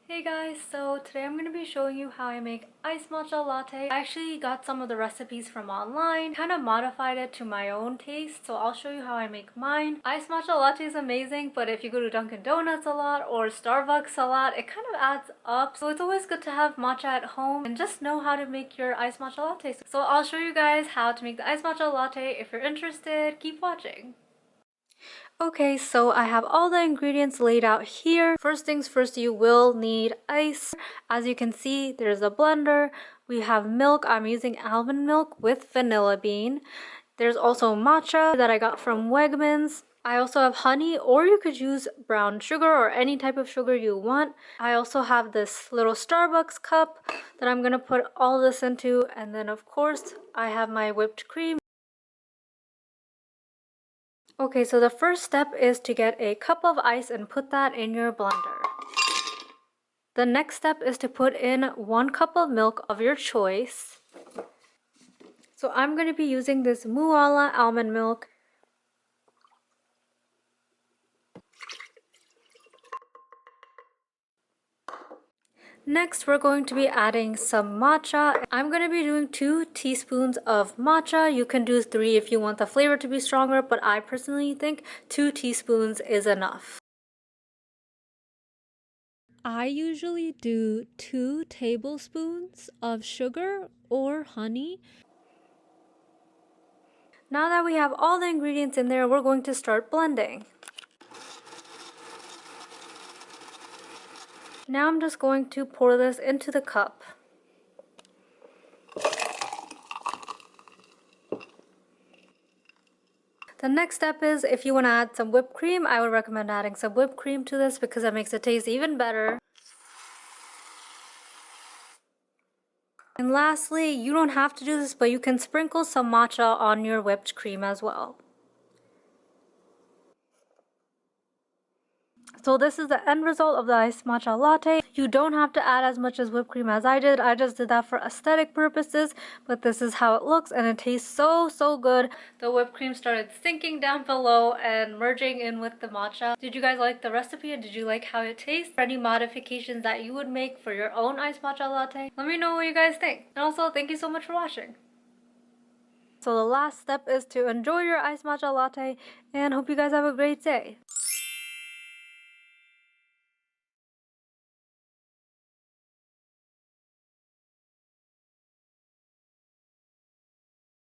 Hey guys, so today I'm going to be showing you how I make iced matcha latte. I actually got some of the recipes from online, kind of modified it to my own taste, so I'll show you how I make mine. Iced matcha latte is amazing, but if you go to Dunkin' Donuts a lot or Starbucks a lot, it kind of adds up. So it's always good to have matcha at home and just know how to make your iced matcha latte. So I'll show you guys how to make the iced matcha latte. If you're interested, keep watching. Okay, so I have all the ingredients laid out here. First things first, you will need ice. As you can see, there's a blender. We have milk. I'm using almond milk with vanilla bean. There's also matcha that I got from Wegmans. I also have honey, or you could use brown sugar or any type of sugar you want. I also have this little Starbucks cup that I'm gonna put all this into, and then of course, I have my whipped cream. Okay, so the first step is to get a cup of ice and put that in your blender. The next step is to put in 1 cup of milk of your choice. So I'm going to be using this Mooala almond milk. Next, we're going to be adding some matcha. I'm going to be doing 2 teaspoons of matcha. You can do 3 if you want the flavor to be stronger, but I personally think 2 teaspoons is enough. I usually do 2 tablespoons of sugar or honey. Now that we have all the ingredients in there, we're going to start blending. Now I'm just going to pour this into the cup. The next step is, if you want to add some whipped cream, I would recommend adding some whipped cream to this because that makes it taste even better. And lastly, you don't have to do this, but you can sprinkle some matcha on your whipped cream as well. So this is the end result of the iced matcha latte. You don't have to add as much as whipped cream as I did. I just did that for aesthetic purposes, but this is how it looks and it tastes so good. The whipped cream started sinking down below and merging in with the matcha. Did you guys like the recipe and did you like how it tastes? Any modifications that you would make for your own iced matcha latte? Let me know what you guys think. And also, thank you so much for watching. So the last step is to enjoy your iced matcha latte and hope you guys have a great day.